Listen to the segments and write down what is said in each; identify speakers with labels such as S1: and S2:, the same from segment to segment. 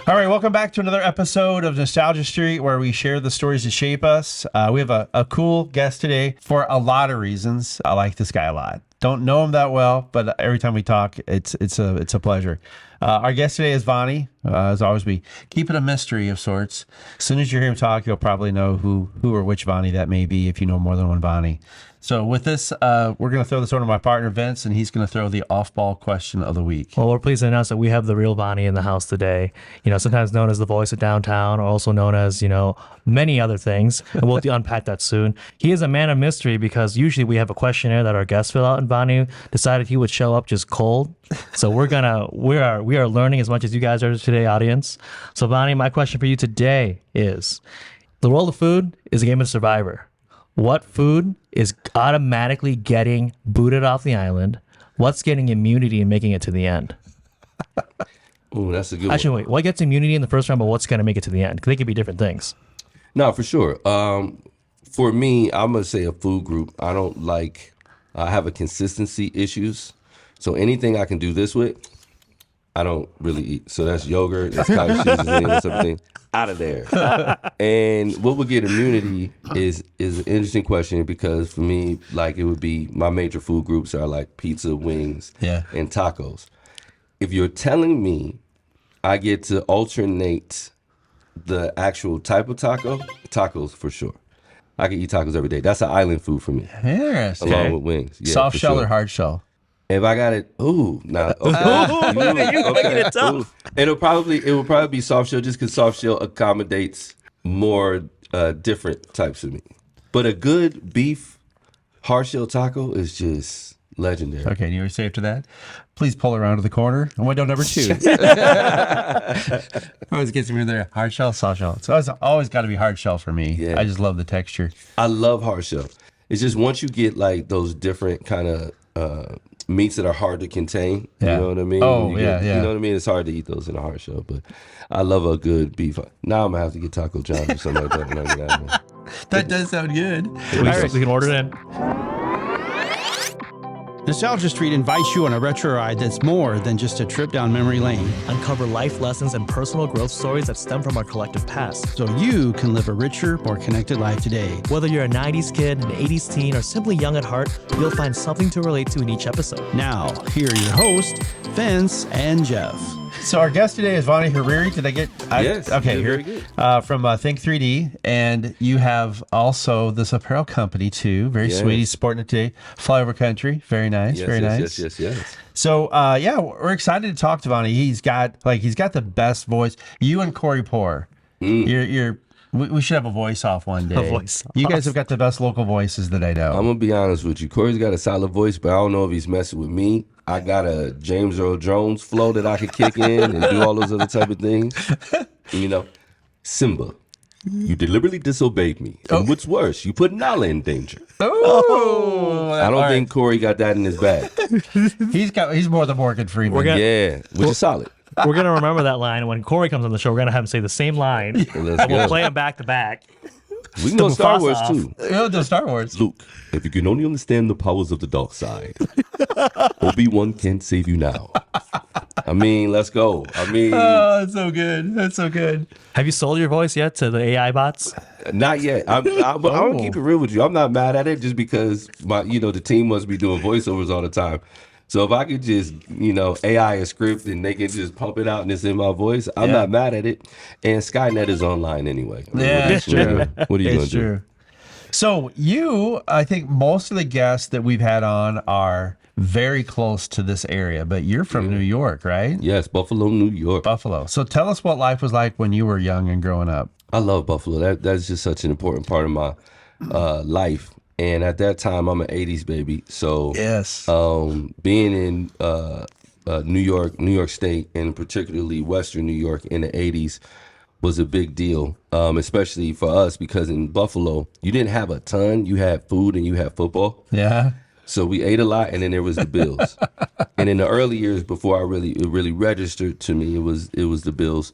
S1: All right, welcome back to another episode of Nostalgia Street, where we share the stories that shape us. We have a cool guest today for a lot of reasons. I like this guy a lot. Don't know him that well, but every time we talk, it's a pleasure. Our guest today is Vaney. As always, we keep it a mystery of sorts. As soon as you hear him talk, you'll probably know who or which Vaney that may be if you know more than one Vaney. So with this, we're going to throw this over to my partner, Vince, and he's going to throw the off-ball question of the week.
S2: Well, we're pleased to announce that we have the real Vaney in the house today. You know, sometimes known as the voice of downtown, or also known as, many other things. And we'll unpack that soon. He is a man of mystery because usually we have a questionnaire that our guests fill out, and Vaney decided he would show up just cold. So we are learning as much as you guys are today, audience. So Vaney, my question for you today is, the world of food is a game of Survivor. What food is automatically getting booted off the island? What's getting immunity and making it to the end?
S3: Oh, that's a good
S2: Actually,
S3: one.
S2: wait. What gets immunity in the first round, but what's going to make it to the end? Because they could be different things.
S3: No, for sure. For me, I'm going to say a food group. I have a consistency issues. So anything I can do this with, I don't really eat. So that's yogurt, that's cottage cheese, that's everything. Out of there. And what would get immunity is an interesting question, because for me, it would be, my major food groups are like pizza, wings, and tacos. If you're telling me I get to alternate the actual type of tacos for sure. I can eat tacos every day. That's an island food for me.
S1: Interesting.
S3: Along with wings. Yeah,
S1: soft shell or hard shell?
S3: If I got it, okay.
S2: making it tough.
S3: It will probably be soft shell, just because soft shell accommodates more different types of meat. But a good beef hard shell taco is just legendary.
S1: Okay, and you were safe to that? Please pull around to the corner. And window number 2. Always gets me there. Hard shell, soft shell. So it's always got to be hard shell for me.
S3: Yeah.
S1: I just love the texture.
S3: I love hard shell. It's just once you get those different kind of meats that are hard to contain, you know what I mean?
S1: Oh,
S3: You know what I mean? It's hard to eat those in a hard shell, but I love a good beef. Now I'm going to have to get Taco John's or something like that. When I get out of here.
S1: That does sound good.
S2: All right, we can order it in.
S4: Nostalgia Street invites you on a retro ride that's more than just a trip down memory lane,
S2: Uncover life lessons and personal growth stories that stem from our collective past.
S4: so you can live a richer, more connected life today.
S2: Whether you're a 90s kid, an 80s teen, or simply young at heart, you'll find something to relate to in each episode.
S4: Now, here are your hosts, Vince and Jeff.
S1: So our guest today is Vaney Hariri. Did I get?
S3: Yes,
S1: Okay,
S3: you
S1: here
S3: did very good.
S1: from Think 3D, and you have also this apparel company too. Very sweet. He's sporting it today. Flyover Country. Very nice.
S3: Yes,
S1: very
S3: yes,
S1: nice.
S3: yes.
S1: So we're excited to talk to Vaney. He's got the best voice. You and Corey Poor. We should have a voice off one day.
S2: A voice
S1: You guys
S2: off.
S1: have got the best local voices that I know.
S3: I'm going to be honest with you. Corey's got a solid voice, but I don't know if he's messing with me. I got a James Earl Jones flow that I could kick in and do all those other type of things. Simba, you deliberately disobeyed me. And what's worse, you put Nala in danger.
S1: Oh,
S3: I don't think Corey got that in his bag.
S1: he's more than Morgan Freeman.
S3: Yeah, which is solid.
S2: We're going to remember that line. When Corey comes on the show, we're going to have him say the same line.
S3: Let's
S2: And we'll
S3: go.
S2: play him back to back.
S3: We can go Star
S2: Mufasa
S3: Wars
S2: off.
S3: too.
S1: The Star Wars.
S3: Luke, if you can only understand the powers of the dark side, Obi-Wan can't save you now. Let's go.
S1: Oh, that's so good. That's so good.
S2: Have you sold your voice yet to the AI bots?
S3: Not yet. But I'm gonna keep it real with you. I'm not mad at it just because the team must be doing voiceovers all the time. So if I could just, AI a script and they can just pump it out and it's in my voice, I'm not mad at it. And Skynet is online anyway.
S1: It's true.
S3: What are you
S1: It's
S3: gonna
S1: true. So I think most of the guests that we've had on are very close to this area, but you're from New York, right?
S3: do? Yes, Buffalo, New York.
S1: Buffalo. So tell us what life was like when you were young and growing up.
S3: I love Buffalo. That's just such an important part of my life. And at that time, I'm an 80s baby. So
S1: Yes.
S3: being in New York State, and particularly Western New York in the 80s was a big deal, especially for us, because in Buffalo, you didn't have a ton. You had food and you had football.
S1: Yeah.
S3: So we ate a lot, and then there was the Bills. And in the early years, before it really registered to me, it was the Bills.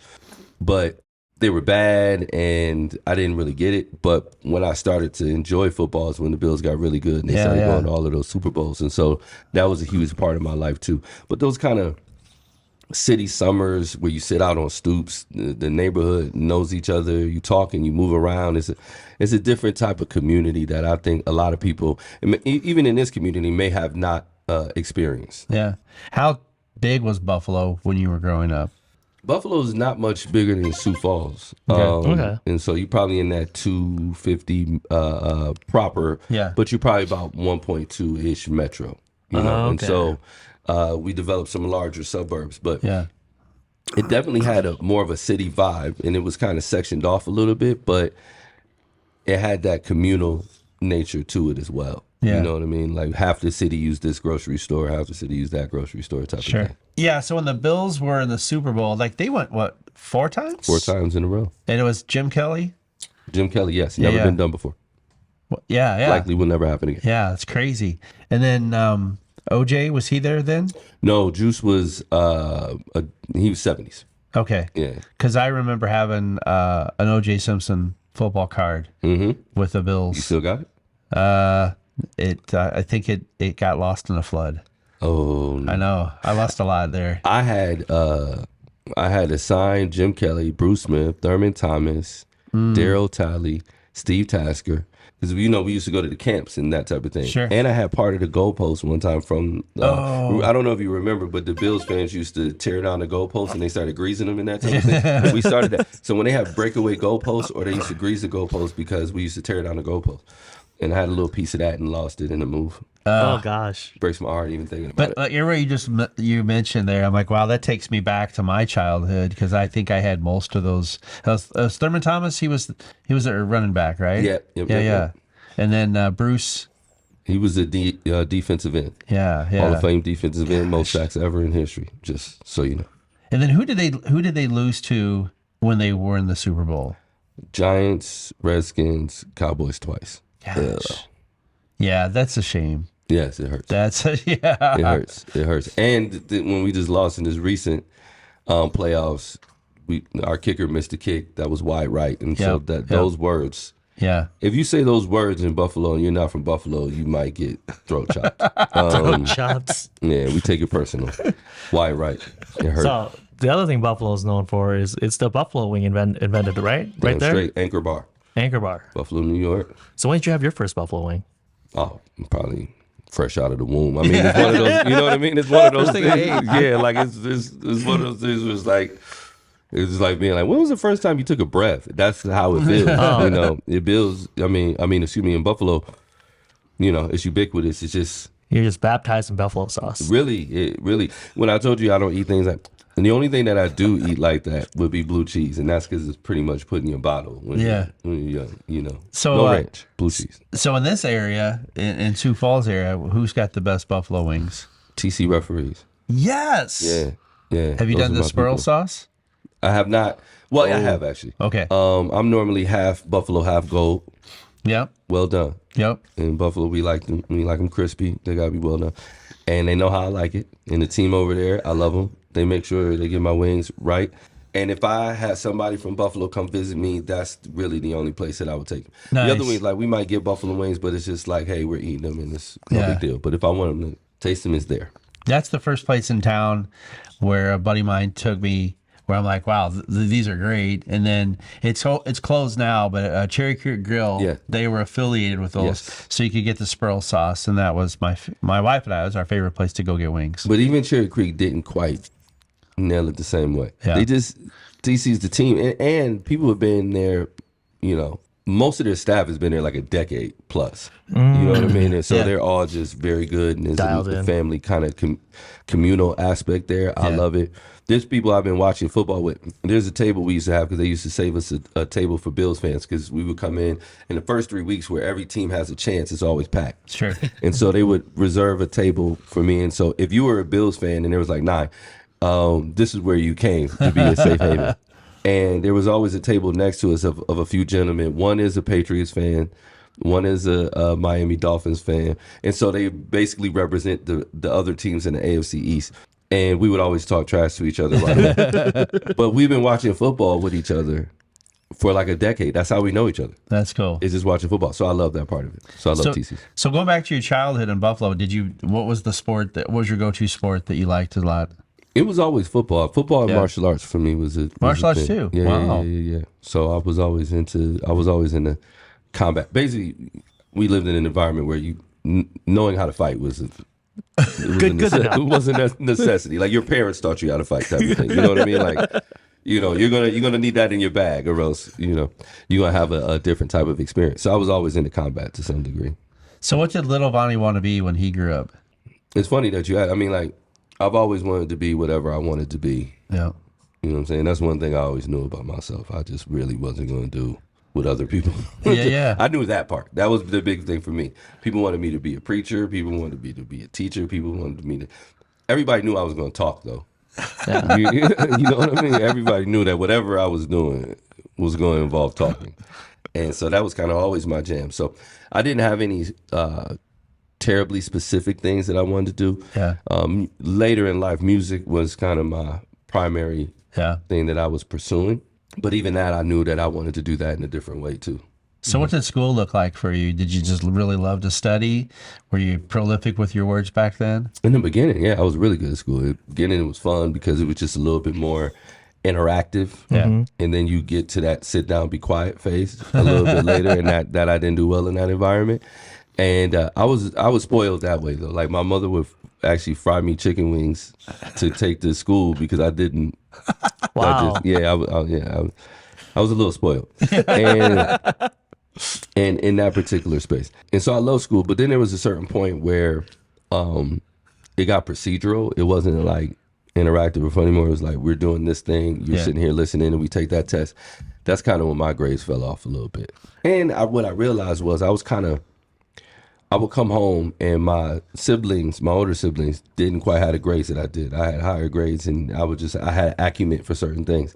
S3: But they were bad, and I didn't really get it. But when I started to enjoy football is when the Bills got really good, and they started going to all of those Super Bowls. And so that was a huge part of my life, too. But those kind of city summers where you sit out on stoops. The neighborhood knows each other. You talk and you move around. It's a different type of community that I think a lot of people, even in this community, may have not experienced.
S1: Yeah. How big was Buffalo when you were growing up?
S3: Buffalo's not much bigger than Sioux Falls.
S2: Okay.
S3: And so you're probably in that 250 proper,
S1: Yeah.
S3: but you're probably about 1.2-ish metro. You know, and
S2: okay.
S3: so we developed some larger suburbs, but
S1: Yeah.
S3: it definitely had more of a city vibe, and it was kind of sectioned off a little bit, but it had that communal nature to it as well.
S1: Yeah.
S3: You know what I mean? Like half the city used this grocery store, half the city used that grocery store type of thing.
S1: Yeah. So when the Bills were in the Super Bowl, like they went, what, 4 times?
S3: 4 times in a row.
S1: And it was Jim Kelly?
S3: Jim Kelly, yes. Never
S1: yeah.
S3: been done before.
S1: Yeah. Yeah.
S3: Likely will never happen again.
S1: Yeah. It's crazy. And then OJ, was he there then?
S3: No, Juice was, he was 70s.
S1: Okay.
S3: Yeah.
S1: Because I remember having an OJ Simpson football card with the Bills.
S3: You still got it?
S1: I think it got lost in a flood.
S3: Oh,
S1: I know. I lost a lot there.
S3: I had a signed Jim Kelly, Bruce Smith, Thurman Thomas, Daryl Talley, Steve Tasker. Because we used to go to the camps and that type of thing.
S1: Sure.
S3: And I had part of the goalpost one time from. I don't know if you remember, but the Bills fans used to tear down the goalposts and they started greasing them and that type of thing. We started that. So when they have breakaway goalposts, or they used to grease the goalposts because we used to tear down the goalposts. And I had a little piece of that and lost it in the move.
S2: Oh gosh.
S3: Breaks my heart even thinking about
S1: But you're right. You mentioned there. I'm like, wow, that takes me back to my childhood because I think I had most of those. Thurman Thomas, he was a running back, right?
S3: Yep.
S1: And then Bruce.
S3: He was a defensive end.
S1: Yeah.
S3: Hall of Fame defensive end, most sacks ever in history. Just so you know.
S1: And then who did they lose to when they were in the Super Bowl?
S3: Giants, Redskins, Cowboys twice.
S1: Gosh. Yeah, that's a shame.
S3: Yes, it hurts. It hurts. And when we just lost in this recent playoffs, our kicker missed a kick that was wide right, and so those words.
S1: Yeah.
S3: If you say those words in Buffalo and you're not from Buffalo, you might get throat chopped.
S2: Throat chops.
S3: Yeah, we take it personal. Wide right. It hurts.
S2: So the other thing Buffalo is known for is it's the buffalo wing invented, right? Right there.
S3: Straight Anchor Bar.
S2: Anchor Bar.
S3: Buffalo, New York.
S2: So when did you have your first buffalo wing?
S3: Oh, probably fresh out of the womb. I mean, it's one of those. You know what I mean? It's one of those things. Yeah, like it's one of those things. Where it's like being like, when was the first time you took a breath? That's how it feels. You know, it feels. I mean, excuse me. In Buffalo, it's ubiquitous. It's just
S2: You're just baptized in buffalo sauce.
S3: really. When I told you I don't eat things like. And the only thing that I do eat like that would be blue cheese, and that's because it's pretty much put in your bottle when you're young,
S1: So,
S3: no ranch, blue cheese.
S1: So in this area, in Sioux Falls area, who's got the best buffalo wings?
S3: TC referees.
S1: Yes.
S3: Yeah.
S1: Have you
S3: Those
S1: done
S3: are
S1: the
S3: my
S1: swirl
S3: people.
S1: sauce?
S3: I have not. Well, I have actually.
S1: Okay.
S3: I'm normally half buffalo, half gold.
S1: Yep.
S3: Well done.
S1: Yep.
S3: In Buffalo, we like them. We like them crispy. They gotta be well done, and they know how I like it. And the team over there, I love them. They make sure they get my wings right. And if I had somebody from Buffalo come visit me, that's really the only place that I would take them.
S1: Nice.
S3: The other wings, like we might get buffalo wings, but it's just like, hey, we're eating them, and it's no
S1: Yeah.
S3: big deal. But if I want them to taste them, it's there.
S1: That's the first place in town where a buddy of mine took me, where I'm like, wow, these are great. And then it's closed now, but Cherry Creek Grill, they were affiliated with those,
S3: Yes.
S1: so you could get the swirl sauce, and that was my wife and I, it was our favorite place to go get wings.
S3: But even Cherry Creek didn't quite nail it the same way.
S1: Yeah.
S3: They just DC's the team, and people have been there. Most of their staff has been there like a decade plus. You know what I mean? And so they're all just very good, and there's a family kind of communal aspect there. I love it. There's people I've been watching football with. There's a table we used to have because they used to save us a table for Bills fans because we would come in the first 3 weeks where every team has a chance, it's always packed.
S1: Sure.
S3: And so they would reserve a table for me. And so if you were a Bills fan and there was like 9, this is where you came to be a safe haven. And there was always a table next to us of a few gentlemen. One is a Patriots fan. One is a Miami Dolphins fan. And so they basically represent the other teams in the AFC East. And we would always talk trash to each other. Right? But we've been watching football with each other for like a decade. That's how we know each other.
S1: That's cool.
S3: It's just watching football. So I love that part of it. So I love TC's.
S1: So going back to your childhood in Buffalo, what was your go-to sport that you liked a lot?
S3: It was always football. Football and
S1: Yeah.
S3: martial arts for me was a
S1: Martial arts
S3: thing.
S1: too?
S3: Yeah,
S1: Wow.
S3: yeah. So I was always into combat. Basically, we lived in an environment where knowing how to fight was
S2: Good enough.
S3: it wasn't a necessity. Like your parents taught you how to fight type of thing. You know what I mean? Like, you're gonna need that in your bag, or else you're gonna have a different type of experience. So I was always into combat to some degree.
S1: So what did little Vaney want to be when he grew up?
S3: It's funny that you had. I mean, like, I've always wanted to be whatever I wanted to be.
S1: Yeah.
S3: You know what I'm saying? That's one thing I always knew about myself. I just really wasn't going to do what other people.
S1: Yeah.
S3: I knew that part. That was the big thing for me. People wanted me to be a preacher. People wanted me to be a teacher. People wanted me to. Everybody knew I was going to talk, though. You know what I mean? Everybody knew that whatever I was doing was going to involve talking. And so that was kind of always my jam. So I didn't have any terribly specific things that I wanted to do.
S1: Yeah.
S3: Later in life, music was kind of my primary
S1: Yeah.
S3: thing that I was pursuing. But even that, I knew that I wanted to do that in a different way too.
S1: So what did school look like for you? Did you just really love to study? Were you prolific with your words back then?
S3: In the beginning, yeah, I was really good at school. In the beginning, it was fun because it was just a little bit more interactive.
S1: Yeah.
S3: And then you get to that sit down, be quiet phase a little bit later, and that I didn't do well in that environment. And I was spoiled that way though. Like my mother would actually fry me chicken wings to take to school because I didn't.
S2: Wow.
S3: I was a little spoiled, and in that particular space. And so I love school, but then there was a certain point where it got procedural. It wasn't like interactive or fun anymore. It was like, we're doing this thing, you're sitting here listening, and we take that test. That's kind of when my grades fell off a little bit. And what I realized was I would come home and my older siblings, didn't quite have the grades that I did. I had higher grades, and I had acumen for certain things.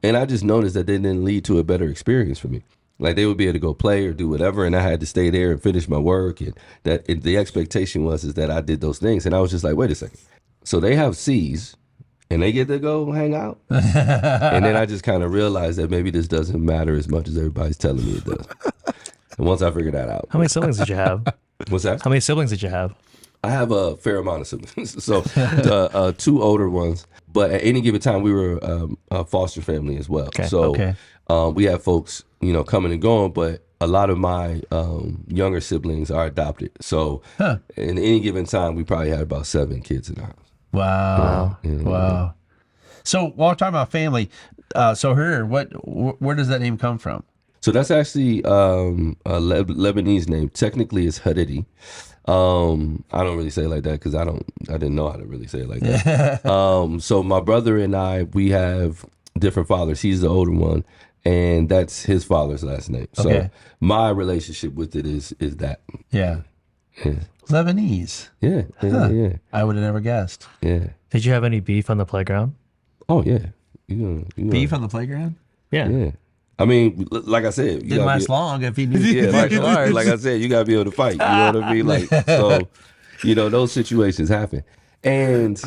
S3: And I just noticed that they didn't lead to a better experience for me. Like they would be able to go play or do whatever, and I had to stay there and finish my work. And the expectation was that I did those things. And I was just like, wait a second. So they have C's and they get to go hang out. And then I just kind of realized that maybe this doesn't matter as much as everybody's telling me it does. And once I figured that out.
S2: How many siblings did you have?
S3: What's that?
S2: How many siblings did you have?
S3: I have a fair amount of siblings. So 2 older ones. But at any given time, we were a foster family as well.
S2: Okay.
S3: So we have folks, coming and going, but a lot of my younger siblings are adopted. So in any given time, we probably had about 7 kids in the house.
S1: Wow. Wow. So while we're talking about family, so where does that name come from?
S3: So that's actually a Lebanese name. Technically, it's Hariri. I don't really say it like that because I didn't know how to really say it like that. So my brother and I, we have different fathers. He's the older one, and that's his father's last name. So my relationship with it is that.
S1: Yeah. Lebanese.
S3: Yeah.
S1: I would have never guessed.
S3: Yeah.
S2: Did you have any beef on the playground?
S3: Oh yeah. You know.
S1: Beef on the playground?
S3: Yeah. I mean, like I said, you
S1: Didn't last long if he knew.
S3: Yeah, like I said, you gotta be able to fight. You know what I mean? Like, so, those situations happen, and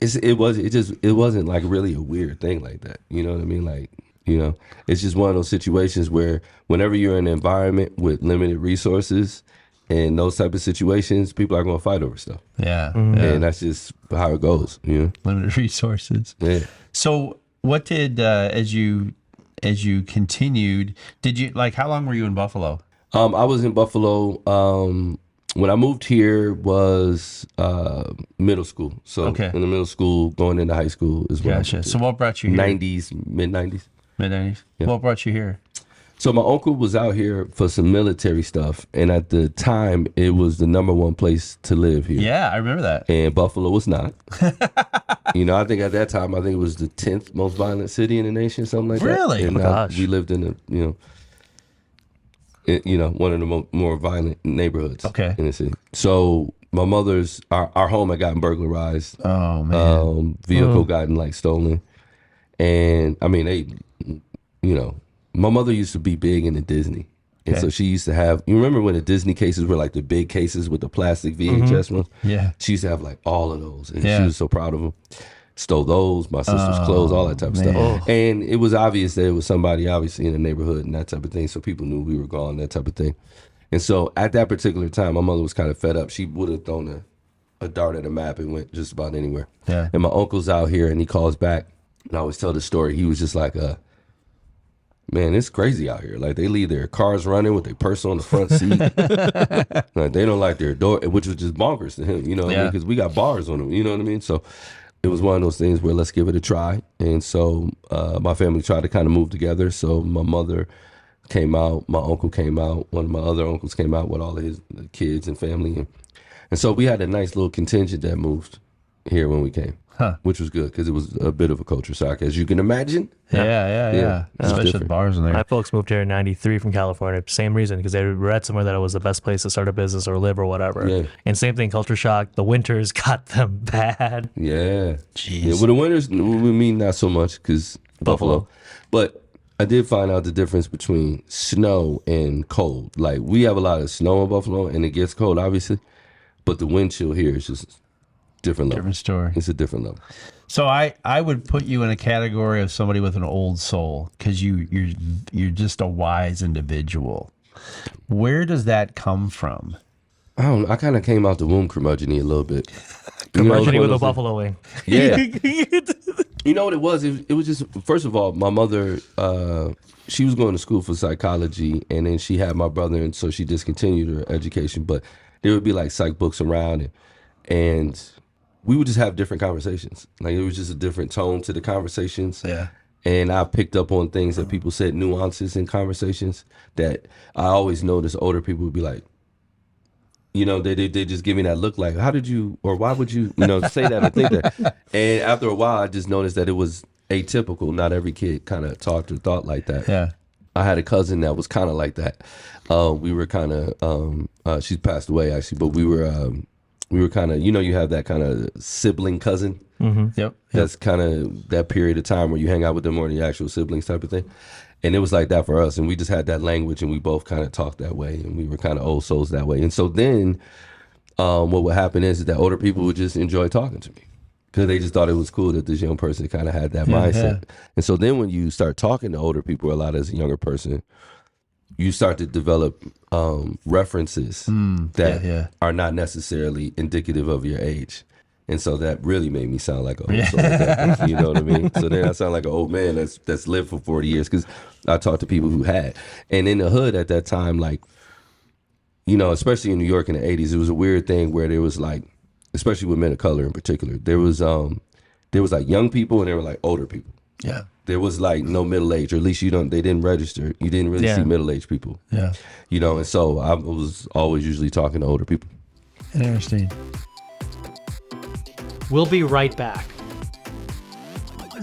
S3: it wasn't like really a weird thing like that. You know what I mean? Like, it's just one of those situations where whenever you're in an environment with limited resources and those type of situations, people are gonna fight over stuff.
S1: Yeah.
S3: And that's just how it goes.
S1: Limited resources.
S3: Yeah.
S1: So what did as you continued, did you how long were you in Buffalo?
S3: I was in Buffalo. When I moved here was middle school. So in the middle school, going into high school is when
S1: Gotcha. So what brought you here?
S3: mid 90s.
S1: Mid-90s?
S3: Yeah.
S1: What brought you here?
S3: So my uncle was out here for some military stuff, and at the time, it was the #1 place to live here.
S1: Yeah, I remember that.
S3: And Buffalo was not. I think at that time, it was the 10th most violent city in the nation, something like that.
S1: Really?
S3: And
S2: Oh, gosh.
S3: we lived in one of the more violent neighborhoods in the city. So my mother's, our home had gotten burglarized.
S1: Oh, man.
S3: Vehicle gotten stolen. And I mean, my mother used to be big into Disney. And so she used to have, you remember when the Disney cases were the big cases with the plastic VHS ones?
S1: Yeah.
S3: She used to have all of those. And she was so proud of them. Stole those, my sister's clothes, all that type of stuff. And it was obvious that it was somebody obviously in the neighborhood and that type of thing. So people knew we were gone, that type of thing. And so at that particular time, my mother was kind of fed up. She would have thrown a dart at a map and went just about anywhere.
S1: Yeah.
S3: And my uncle's out here and he calls back, and I always tell the story. He was just like, man, it's crazy out here. Like, they leave their cars running with their purse on the front seat. Like, they don't like their door, which was just bonkers to him, you know what I mean? Because we got bars on them, you know what I mean? So it was one of those things where let's give it a try. And so my family tried to kind of move together. So my mother came out, my uncle came out, one of my other uncles came out with all of his kids and family. And so we had a nice little contingent that moved here when we came, which was good because it was a bit of a culture shock, as you can imagine.
S1: Yeah. Especially the
S3: different.
S1: bars in there.
S2: My folks moved here in '93 from California. Same reason, because they read somewhere that it was the best place to start a business or live or whatever.
S3: Yeah.
S2: And same thing, culture shock. The winters got them bad.
S3: Yeah.
S1: Jeez.
S3: Yeah, well, the winters, we mean not so much because Buffalo. But I did find out the difference between snow and cold. Like, we have a lot of snow in Buffalo, and it gets cold, obviously. But the wind chill here is just different level.
S1: Different story.
S3: It's a different level.
S1: So I would put you in a category of somebody with an old soul because you're just a wise individual. Where does that come from?
S3: I don't know. I kind of came out the womb curmudgeon-y a little bit. You know,
S2: Curmudgeon with a
S3: those-
S2: buffalo wing.
S3: Yeah. You know what it was? It was just, first of all, my mother, she was going to school for psychology, and then she had my brother, and so she discontinued her education. But there would be like psych books around, and we would just have different conversations. Like, it was just a different tone to the conversations.
S1: Yeah.
S3: And I picked up on things that people said, nuances in conversations that I always noticed older people would be like, you know, they just give me that look like, how did you, or why would you, say that or think that? And after a while, I just noticed that it was atypical. Not every kid kind of talked or thought like that.
S1: Yeah.
S3: I had a cousin that was kind of like that. We were kind of, she's passed away actually, but we were kind of, you have that kind of sibling cousin.
S1: Yep.
S3: That's kind of that period of time where you hang out with them more than your actual siblings type of thing. And it was like that for us. And we just had that language, and we both kind of talked that way, and we were kind of old souls that way. And so then what would happen is that older people would just enjoy talking to me because they just thought it was cool that this young person kind of had that mindset.
S1: Yeah.
S3: And so then when you start talking to older people a lot as a younger person, you start to develop references that are not necessarily indicative of your age. And so that really made me sound like an old soul like that. You know what I mean? So then I sound like an old man that's lived for 40 years because I talked to people who had. And in the hood at that time, like, especially in New York in the 80s, it was a weird thing where there was like, especially with men of color in particular, there was like young people and there were like older people.
S1: Yeah.
S3: There was like no middle age, or at least they didn't register. You didn't really see middle-aged people.
S1: Yeah.
S3: And so I was always usually talking to older people.
S1: Interesting.
S5: We'll be right back.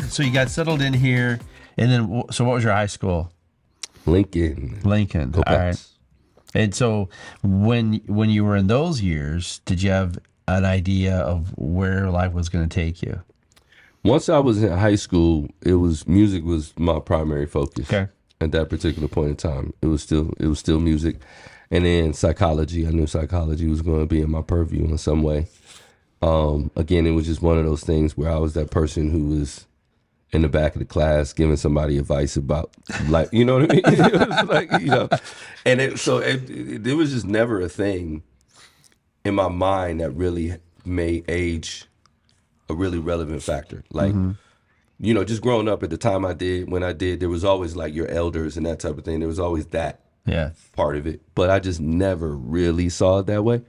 S1: So you got settled in here, and then so what was your high school?
S3: Lincoln.
S1: Lincoln. All right. And so when you were in those years, did you have an idea of where life was going to take you?
S3: Once I was in high school, music was my primary focus.
S1: Okay.
S3: At that particular point in time, it was still music, and then psychology. I knew psychology was going to be in my purview in some way. Again, it was just one of those things where I was that person who was in the back of the class giving somebody advice about, like, you know what I mean? It was like, and it was just never a thing in my mind that really made age a really relevant factor. Like, just growing up at the time when I did, there was always like your elders and that type of thing. There was always that part of it, but I just never really saw it that way.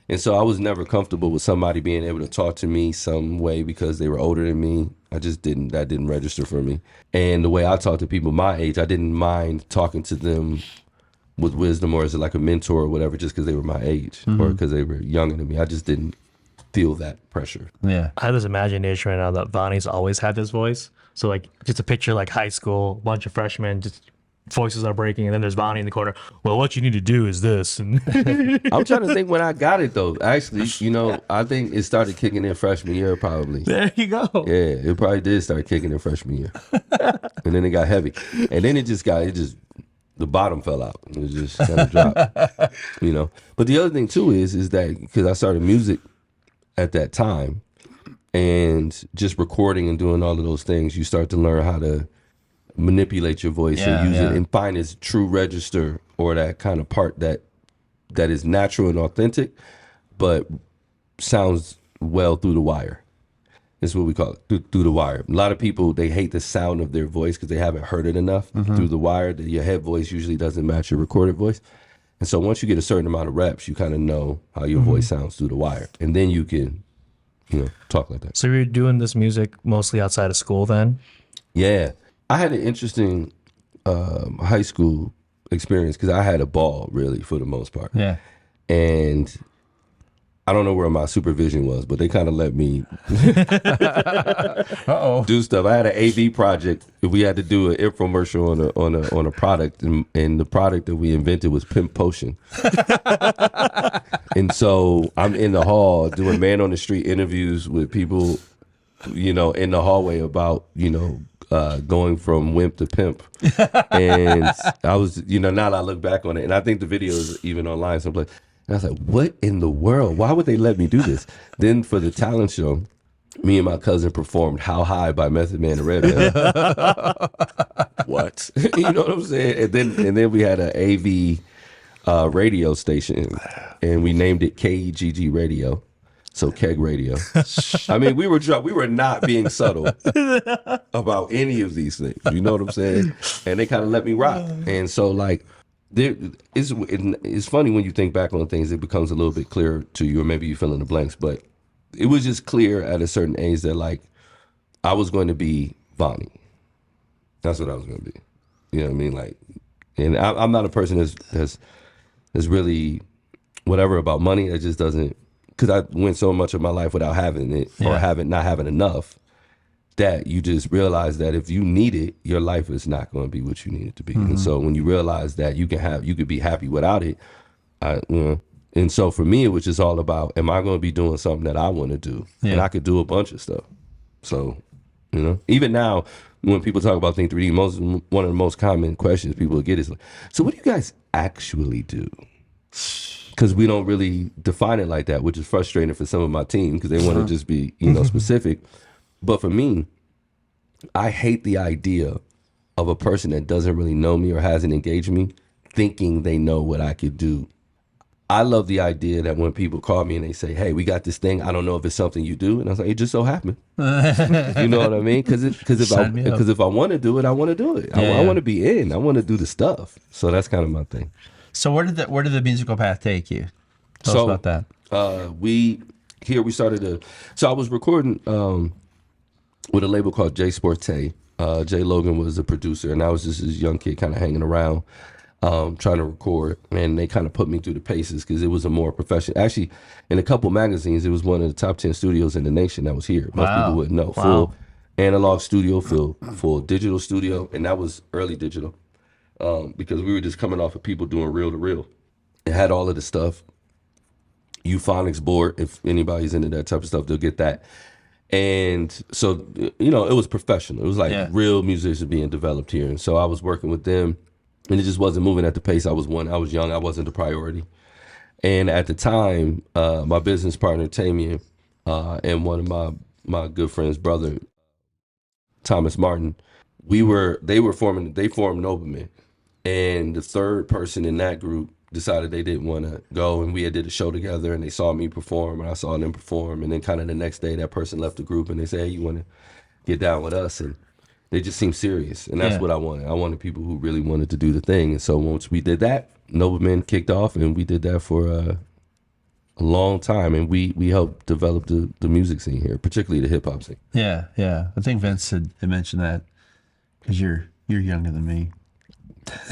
S3: And so I was never comfortable with somebody being able to talk to me some way because they were older than me. That didn't register for me. And the way I talk to people my age, I didn't mind talking to them with wisdom or as like a mentor or whatever, just because they were my age or because they were younger than me. I just didn't feel that pressure.
S1: Yeah.
S2: I have this imagination right now that Vaney's always had this voice. So like just a picture like high school, bunch of freshmen, just voices are breaking, and then there's Vaney in the corner. Well, what you need to do is this. And
S3: I'm trying to think when I got it though. Actually, I think it started kicking in freshman year probably.
S2: there you go.
S3: Yeah, it probably did start kicking in freshman year. And then it got heavy. And then the bottom fell out. It just kind of dropped. But the other thing too is that because I started music at that time and just recording and doing all of those things, you start to learn how to manipulate your voice and use it and find its true register or that kind of part that is natural and authentic, but sounds well through the wire. That's what we call it, through the wire. A lot of people, they hate the sound of their voice because they haven't heard it enough through the wire. Your head voice usually doesn't match your recorded voice. And so once you get a certain amount of reps, you kind of know how your voice sounds through the wire. And then you can, talk like that.
S2: So you're doing this music mostly outside of school then?
S3: Yeah. I had an interesting high school experience because I had a ball, really, for the most part.
S1: Yeah.
S3: And I don't know where my supervision was, but they kind of let me do stuff. I had an AV project. We had to do an infomercial on a product, and the product that we invented was Pimp Potion. And so I'm in the hall doing man on the street interviews with people, in the hallway about, going from wimp to pimp. And I was, now I look back on it, and I think the video is even online someplace. And I was like, what in the world? Why would they let me do this? Then for the talent show, me and my cousin performed How High by Method Man and Redman. What? You know what I'm saying? And then we had an AV radio station, and we named it KEGG Radio. So Keg Radio. I mean, we were not being subtle about any of these things. You know what I'm saying? And they kind of let me rock. And so like, it's funny when you think back on things, it becomes a little bit clearer to you, or maybe you fill in the blanks. But it was just clear at a certain age that like I was going to be Vaney. That's what I was going to be. You know what I mean? Like, and I'm not a person that's really whatever about money. That just doesn't, because I went so much of my life without having it or not having enough, that you just realize that if you need it, your life is not going to be what you need it to be. And so when you realize that you could be happy without it, and so for me, it was just all about, am I going to be doing something that I want to do? Yeah. And I could do a bunch of stuff. So, even now, when people talk about Think 3D, one of the most common questions people get is like, so what do you guys actually do? Because we don't really define it like that, which is frustrating for some of my team because they want to just be, specific. But for me, I hate the idea of a person that doesn't really know me or hasn't engaged me thinking they know what I could do. I love the idea that when people call me and they say, hey, we got this thing, I don't know if it's something you do. And I was like, it just so happened. You know what I mean? Because if I want to do it, I want to do it. I want to be in. I want to do the stuff. So that's kind of my thing.
S1: So where did the musical path take you? Tell us about that.
S3: We started so I was recording with a label called J Sporte. Jay Logan was the producer, and I was just this young kid kind of hanging around, trying to record, and they kind of put me through the paces because it was a more professional. Actually, in a couple magazines, it was one of the top 10 studios in the nation that was here. Most people wouldn't know. Wow. Full analog studio, full digital studio, and that was early digital because we were just coming off of people doing reel to reel. It had all of the stuff. Euphonics board, if anybody's into that type of stuff, they'll get that. And so, it was professional. It was like real musicians being developed here. And so I was working with them, and it just wasn't moving at the pace I was young. I wasn't the priority. And at the time, my business partner, Tamian, and one of my good friends' brother, Thomas Martin, they formed Nobleman. And the third person in that group decided they didn't want to go, and we did a show together, and they saw me perform, and I saw them perform, and then kind of the next day that person left the group, and they said, hey, you want to get down with us? And they just seemed serious, and that's what I wanted. I wanted people who really wanted to do the thing. And so once we did that, Nobleman kicked off, and we did that for a long time, and we helped develop the music scene here, particularly the hip-hop scene.
S1: Yeah. I think Vince had mentioned that because you're younger than me.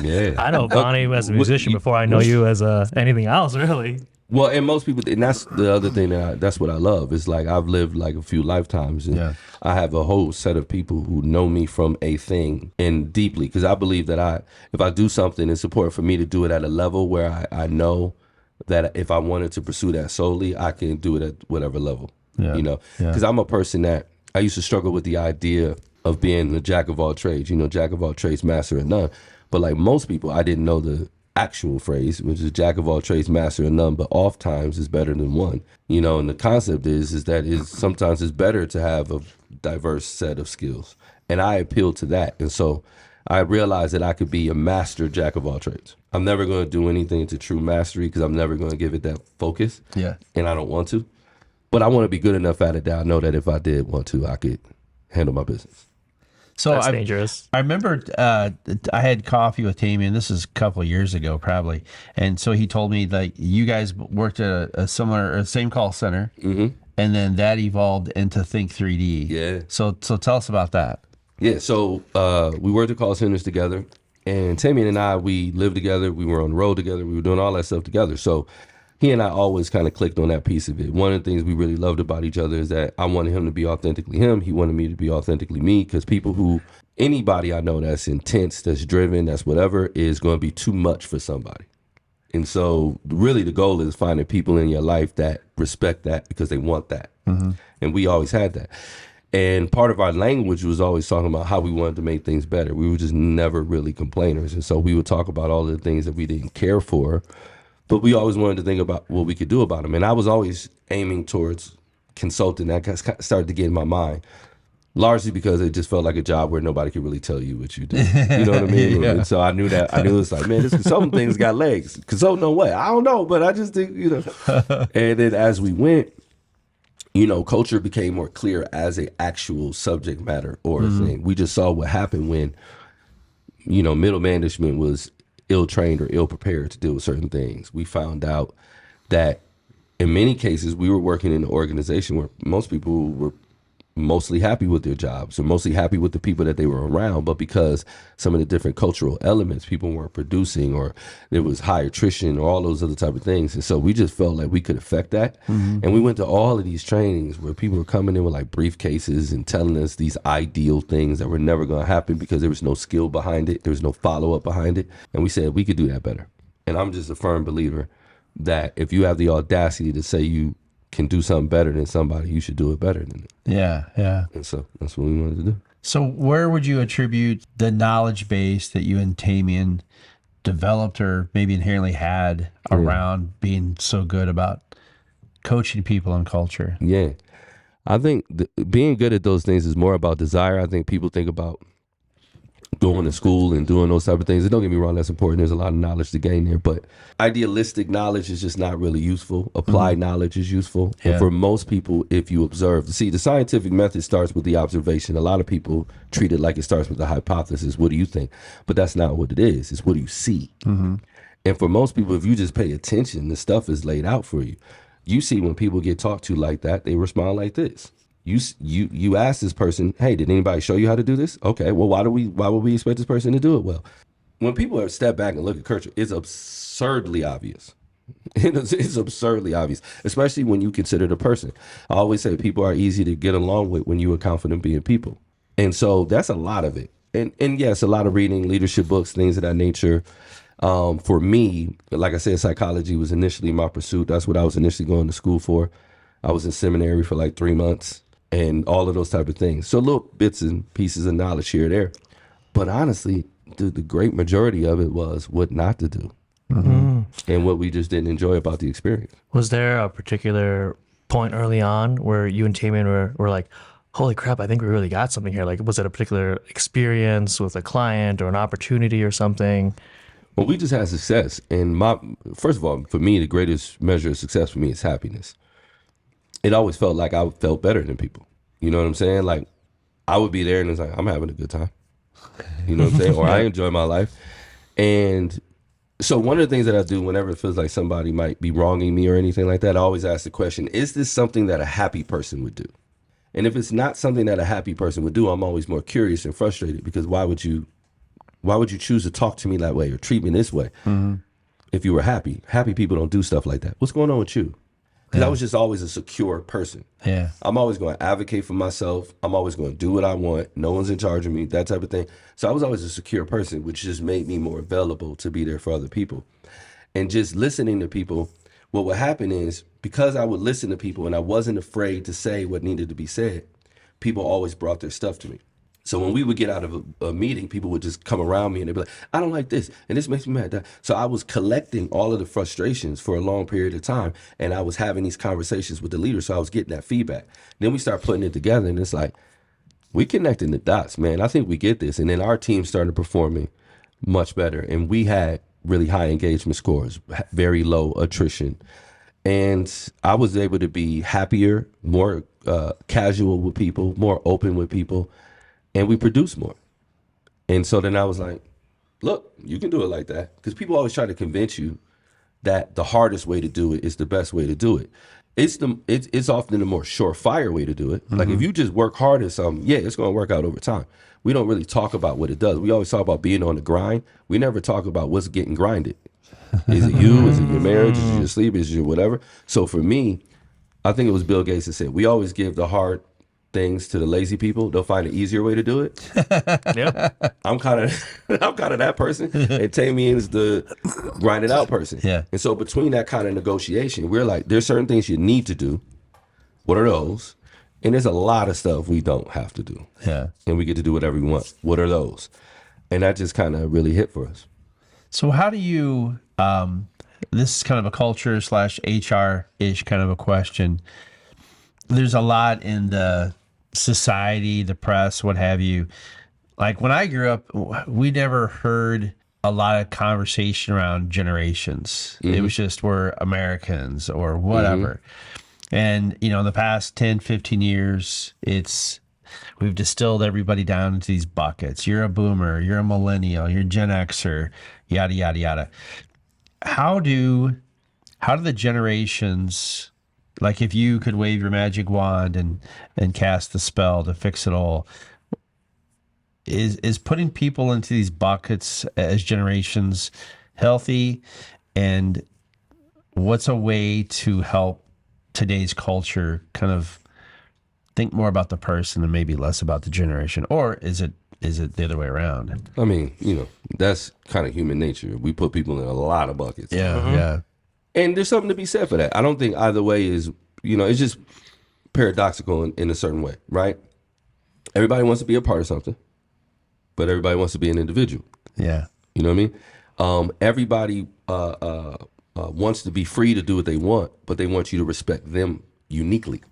S3: Yeah,
S2: I know Vaney as a musician before I know you as anything else, really.
S3: Well, and most people, and that's the other thing that's what I love. It's like I've lived like a few lifetimes, and I have a whole set of people who know me from a thing and deeply, because I believe that if I do something, it's important for me to do it at a level where I know that if I wanted to pursue that solely, I can do it at whatever level. Because I'm a person that I used to struggle with the idea of being the jack of all trades. Jack of all trades, master of none. But like most people, I didn't know the actual phrase, which is jack of all trades, master of none, but oftentimes is better than one. And the concept is that sometimes it's better to have a diverse set of skills. And I appeal to that. And so I realized that I could be a master jack of all trades. I'm never going to do anything to true mastery because I'm never going to give it that focus. Yeah. And I don't want to. But I want to be good enough at it that I know that if I did want to, I could handle my business.
S1: So
S2: That's dangerous.
S1: I remember I had coffee with Tamian. This is a couple of years ago, probably. And so he told me that you guys worked at a similar, same call center, and then that evolved into Think 3D.
S3: Yeah.
S1: So tell us about that.
S3: Yeah, so we worked at call centers together, and Tamian and I, we lived together. We were on the road together. We were doing all that stuff together. So he and I always kind of clicked on that piece of it. One of the things we really loved about each other is that I wanted him to be authentically him. He wanted me to be authentically me, because anybody I know that's intense, that's driven, that's whatever, is going to be too much for somebody. And so really the goal is finding people in your life that respect that because they want that. And we always had that. And part of our language was always talking about how we wanted to make things better. We were just never really complainers. And so we would talk about all the things that we didn't care for, but we always wanted to think about what we could do about them. And I was always aiming towards consulting. That started to get in my mind, largely because it just felt like a job where nobody could really tell you what you do. You know what I mean?
S1: Yeah.
S3: And so I knew it was like, man, this consulting thing's got legs. Consulting on what? I don't know, but I just think, And then as we went, culture became more clear as a actual subject matter or a thing. We just saw what happened when, middle management was ill-trained or ill-prepared to deal with certain things. We found out that in many cases, we were working in an organization where most people were mostly happy with their jobs or mostly happy with the people that they were around, but because some of the different cultural elements, people weren't producing, or there was high attrition or all those other type of things. And so we just felt like we could affect that. And we went to all of these trainings where people were coming in with like briefcases and telling us these ideal things that were never going to happen because there was no skill behind it. There was no follow-up behind it. And we said we could do that better. And I'm just a firm believer that if you have the audacity to say you can do something better than somebody, you should do it better than it.
S1: Yeah.
S3: And so that's what we wanted to do.
S1: So where would you attribute the knowledge base that you and Tamian developed or maybe inherently had around being so good about coaching people and culture?
S3: Yeah. I think being good at those things is more about desire. I think people think about going to school and doing those type of things. And don't get me wrong, that's important. There's a lot of knowledge to gain there, but idealistic knowledge is just not really useful. Applied knowledge is useful.
S1: Yeah.
S3: And for most people, if you observe, see, the scientific method starts with the observation. A lot of people treat it like it starts with the hypothesis. What do you think? But that's not what it is. It's what do you see? And for most people, if you just pay attention, the stuff is laid out for you. You see when people get talked to like that, they respond like this. You ask this person, hey, did anybody show you how to do this? Okay, well, why would we expect this person to do it? Well, when people step back and look at culture, it's absurdly obvious. It's absurdly obvious, especially when you consider the person. I always say people are easy to get along with when you account for them being people. And so that's a lot of it. And yes, a lot of reading, leadership books, things of that nature. For me, like I said, psychology was initially my pursuit. That's what I was initially going to school for. I was in seminary for like 3 months. And all of those type of things. So little bits and pieces of knowledge here or there. But honestly, the great majority of it was what not to do. And what we just didn't enjoy about the experience.
S2: Was there a particular point early on where you and Tamian were like, holy crap, I think we really got something here? Like, was it a particular experience with a client or an opportunity or something?
S3: Well, we just had success. And first of all, for me, the greatest measure of success for me is happiness. It always felt like I felt better than people. You know what I'm saying? Like, I would be there and it's like, I'm having a good time. You know what I'm saying? Or I enjoy my life. And so one of the things that I do whenever it feels like somebody might be wronging me or anything like that, I always ask the question, is this something that a happy person would do? And if it's not something that a happy person would do, I'm always more curious and frustrated, because why would you choose to talk to me that way or treat me this way if you were happy? Happy people don't do stuff like that. What's going on with you? Because I was just always a secure person.
S1: Yeah.
S3: I'm always going to advocate for myself. I'm always going to do what I want. No one's in charge of me, that type of thing. So I was always a secure person, which just made me more available to be there for other people. And just listening to people, what would happen is, because I would listen to people and I wasn't afraid to say what needed to be said, people always brought their stuff to me. So when we would get out of a meeting, people would just come around me and they'd be like, I don't like this, and this makes me mad. So I was collecting all of the frustrations for a long period of time, and I was having these conversations with the leader, so I was getting that feedback. Then we start putting it together, and it's like, we connecting the dots, man. I think we get this. And then our team started performing much better, and we had really high engagement scores, very low attrition. And I was able to be happier, more casual with people, more open with people, and we produce more. And so then I was like, look, you can do it like that. Because people always try to convince you that the hardest way to do it is the best way to do it. It's often the more surefire way to do it. Like if you just work hard at something, yeah, it's going to work out over time. We don't really talk about what it does. We always talk about being on the grind. We never talk about what's getting grinded. Is it you? Is it your marriage? Is it your sleep? Is it your whatever? So for me, I think it was Bill Gates that said, we always give the hard things to the lazy people. They'll find an easier way to do it.
S2: Yep.
S3: I'm kind of that person. And Tammy is the grinded out person.
S1: Yeah.
S3: And so between that kind of negotiation, we're like, there's certain things you need to do. What are those? And there's a lot of stuff we don't have to do.
S1: Yeah.
S3: And we get to do whatever we want. What are those? And that just kind of really hit for us.
S1: So how do you, this is kind of a culture / HR-ish kind of a question. There's a lot in the society, the press, what have you. Like when I grew up, we never heard a lot of conversation around generations. It was just we're Americans or whatever. And, you know, in the past 10, 15 years, we've distilled everybody down into these buckets. You're a boomer, you're a millennial, you're Gen Xer, yada, yada, yada. How do the generations, like if you could wave your magic wand and cast the spell to fix it all, is putting people into these buckets as generations healthy? And what's a way to help today's culture kind of think more about the person and maybe less about the generation? Or is it the other way around?
S3: I mean, you know, that's kind of human nature. We put people in a lot of buckets.
S1: Yeah.
S3: And there's something to be said for that. I don't think either way is, you know, it's just paradoxical in a certain way, right? Everybody wants to be a part of something, but everybody wants to be an individual.
S1: Yeah.
S3: You know what I mean? Everybody wants to be free to do what they want, but they want you to respect them uniquely.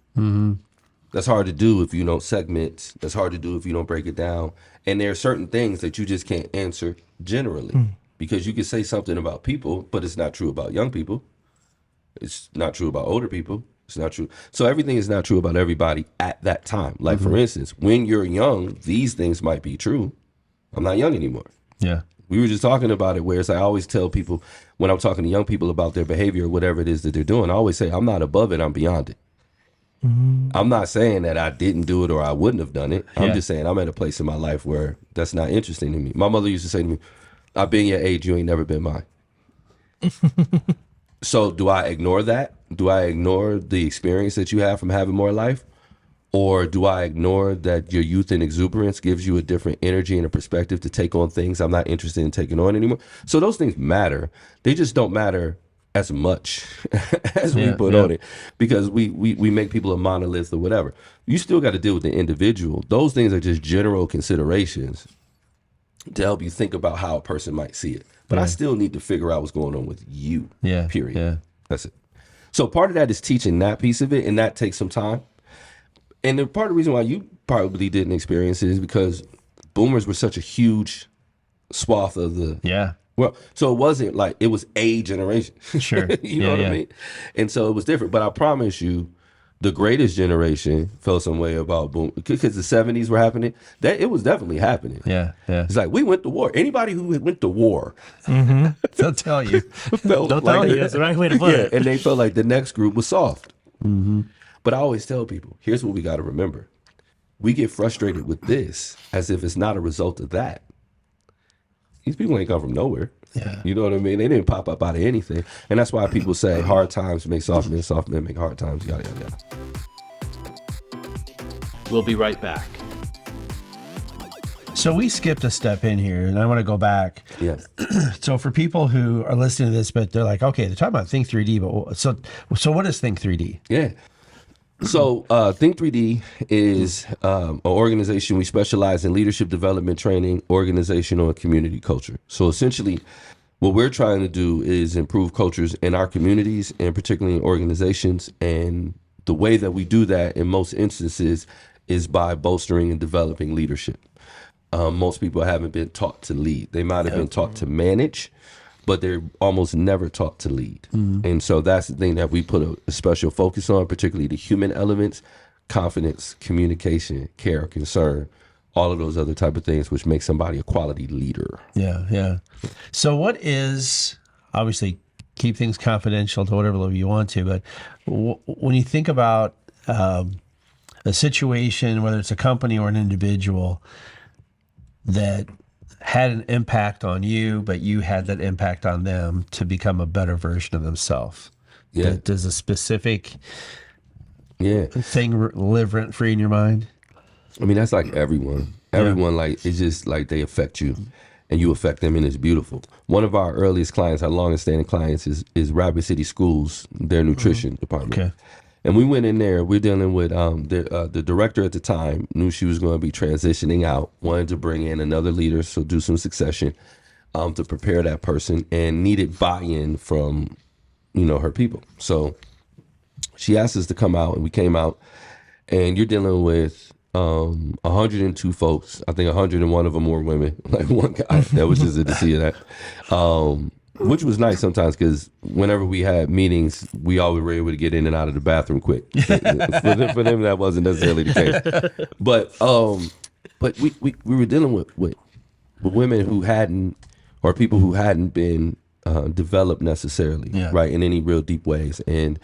S3: That's hard to do if you don't segment. That's hard to do if you don't break it down. And there are certain things that you just can't answer generally because you can say something about people, but it's not true about young people. It's not true about older people. It's not true. So everything is not true about everybody at that time. Like, for instance, when you're young, these things might be true. I'm not young anymore.
S1: Yeah.
S3: We were just talking about it, whereas I always tell people when I'm talking to young people about their behavior or whatever it is that they're doing, I always say, I'm not above it, I'm beyond it. I'm not saying that I didn't do it or I wouldn't have done it. I'm just saying I'm at a place in my life where that's not interesting to me. My mother used to say to me, I've been your age, you ain't never been mine. So do I ignore that? Do I ignore the experience that you have from having more life? Or do I ignore that your youth and exuberance gives you a different energy and a perspective to take on things I'm not interested in taking on anymore? So those things matter. They just don't matter as much as we put on it because we make people a monolith or whatever. You still got to deal with the individual. Those things are just general considerations to help you think about how a person might see it. But I still need to figure out what's going on with you, period.
S1: Yeah.
S3: That's it. So part of that is teaching that piece of it, and that takes some time. And the part of the reason why you probably didn't experience it is because boomers were such a huge swath of the...
S1: Yeah.
S3: Well, so it wasn't like it was a generation.
S1: Sure.
S3: You know what I mean? And so it was different. But I promise you, the greatest generation felt some way about boom because the 70s were happening. That it was definitely happening.
S1: Yeah.
S3: It's like we went to war. Anybody who went to war,
S1: They'll tell you.
S3: felt
S2: Don't
S3: like
S2: tell you. That's the right way to put it.
S3: and they felt like the next group was soft. But I always tell people, here's what we got to remember: we get frustrated with this as if it's not a result of that. These people ain't come from nowhere.
S1: Yeah.
S3: You know what I mean? They didn't pop up out of anything. And that's why people say hard times make soft men make hard times, yada, yada, yada.
S4: We'll be right back.
S1: So we skipped a step in here, and I want to go back.
S3: Yeah.
S1: So for people who are listening to this, but they're like, okay, they're talking about Think 3D, but so what is Think 3D?
S3: Yeah. So Think 3D is an organization. We specialize in leadership development training, organizational, and community culture. So essentially, what we're trying to do is improve cultures in our communities and particularly in organizations. And the way that we do that in most instances is by bolstering and developing leadership. Most people haven't been taught to lead. They might have been taught to manage. but they're almost never taught to lead. And so that's the thing that we put a special focus on, particularly the human elements, confidence, communication, care, concern, all of those other type of things, which make somebody a quality leader.
S1: Yeah. So what is, obviously, keep things confidential to whatever level you want to, but when you think about a situation, whether it's a company or an individual that had an impact on you, but you had that impact on them to become a better version of themselves.
S3: Yeah.
S1: Does a specific
S3: Yeah.
S1: thing live rent free in your mind?
S3: I mean, that's like everyone. Everyone, like, it's just like they affect you and you affect them, and it's beautiful. One of our earliest clients, our longest standing clients, is Rapid City Schools, their nutrition department.
S1: Okay.
S3: And we went in there, we're dealing with the director at the time knew she was going to be transitioning out, wanted to bring in another leader, so do some succession to prepare that person, and needed buy-in from, her people. So she asked us to come out, and we came out, and you're dealing with 102 folks. I think 101 of them were women. Like one guy, that was just a to see of that. Which was nice sometimes, because whenever we had meetings, we always were able to get in and out of the bathroom quick. For them, that wasn't necessarily the case. But we were dealing with women who hadn't, or people who hadn't been developed necessarily, right, in any real deep ways. And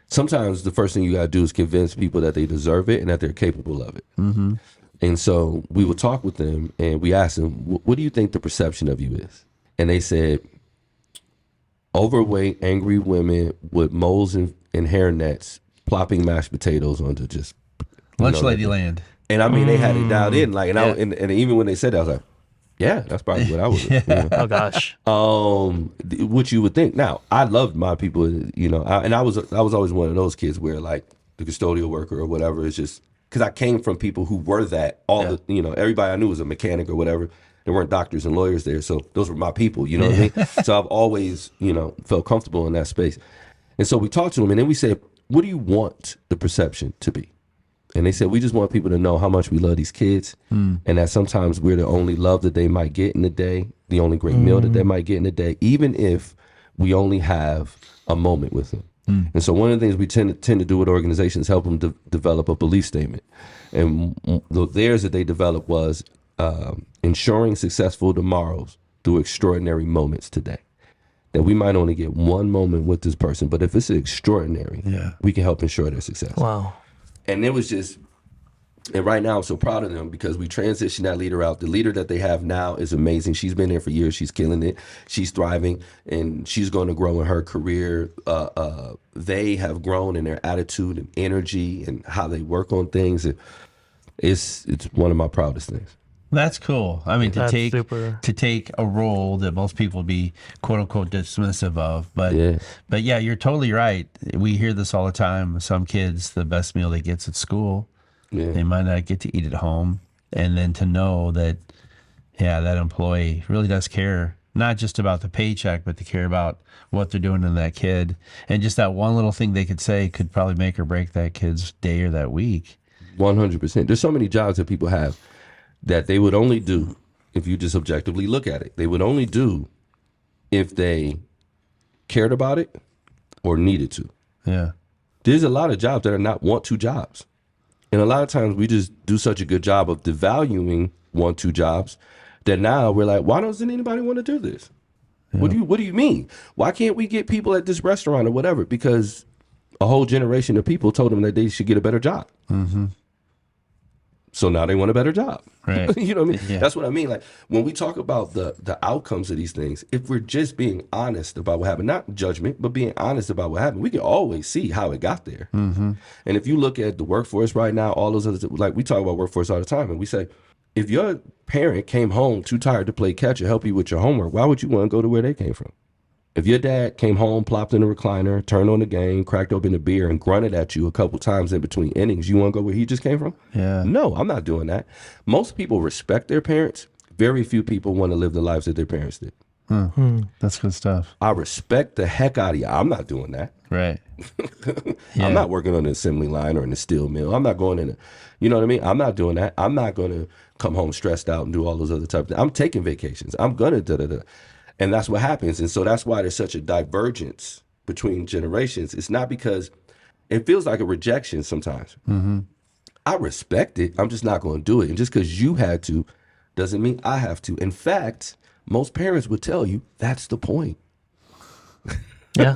S3: sometimes the first thing you got to do is convince people that they deserve it and that they're capable of it. Mm-hmm. And so we would talk with them, and we asked them, what do you think the perception of you is? And they said, overweight, angry women with moles and hair nets plopping mashed potatoes onto just
S1: Lunch Lady Land.
S3: And I mean, they had it dialed in, like, and even when they said that, I was like, yeah, that's probably what I would.
S2: Oh gosh.
S3: What you would think. Now, I loved my people, and I was always one of those kids where, like, the custodial worker or whatever is just because I came from people who were that. Everybody I knew was a mechanic or whatever. There weren't doctors and lawyers there, so those were my people, you know what I mean? So I've always, felt comfortable in that space. And so we talked to them, and then we said, what do you want the perception to be? And they said, we just want people to know how much we love these kids, and that sometimes we're the only love that they might get in the day, the only great meal that they might get in the day, even if we only have a moment with them. And so one of the things we tend to do with organizations is help them develop a belief statement. And theirs that they developed was ensuring successful tomorrows through extraordinary moments today. That we might only get one moment with this person, but if it's extraordinary, we can help ensure their success.
S2: Wow.
S3: And it was just, and right now I'm so proud of them because we transitioned that leader out. The leader that they have now is amazing. She's been there for years. She's killing it. She's thriving, and she's going to grow in her career. They have grown in their attitude and energy and how they work on things. It's one of my proudest things.
S1: That's cool. I mean,
S2: That's
S1: to take a role that most people would be quote unquote dismissive of, but yeah, you're totally right. We hear this all the time. Some kids, the best meal they get's at school. They might not get to eat at home, and then to know that, that employee really does care, not just about the paycheck, but to care about what they're doing to that kid, and just that one little thing they could say could probably make or break that kid's day or that week.
S3: 100%. There's so many jobs that people have that they would only do, if you just objectively look at it, they would only do if they cared about it or needed to.
S1: Yeah.
S3: There's a lot of jobs that are not want-to jobs. And a lot of times we just do such a good job of devaluing want-to jobs that now we're like, why doesn't anybody want to do this? What do you mean? Why can't we get people at this restaurant or whatever? Because a whole generation of people told them that they should get a better job. Mm-hmm. So now they want a better job.
S1: Right.
S3: You know what I mean? Yeah. That's what I mean. Like, when we talk about the outcomes of these things, if we're just being honest about what happened, not judgment, but being honest about what happened, we can always see how it got there. Mm-hmm. And if you look at the workforce right now, all those other, like, we talk about workforce all the time, and we say, if your parent came home too tired to play catch or help you with your homework, why would you want to go to where they came from? If your dad came home, plopped in a recliner, turned on the game, cracked open a beer, and grunted at you a couple times in between innings, you want to go where he just came from?
S1: Yeah.
S3: No, I'm not doing that. Most people respect their parents. Very few people want to live the lives that their parents did.
S1: That's good stuff.
S3: I respect the heck out of you. I'm not doing that.
S1: Right.
S3: I'm not working on the assembly line or in the steel mill. I'm not going in you know what I mean? I'm not doing that. I'm not going to come home stressed out and do all those other types of things. I'm taking vacations. I'm going to da-da-da. And that's what happens. And so that's why there's such a divergence between generations. It's not because it feels like a rejection sometimes. I respect it. I'm just not going to do it. And just because you had to doesn't mean I have to. In fact, most parents would tell you that's the point.
S2: Yeah.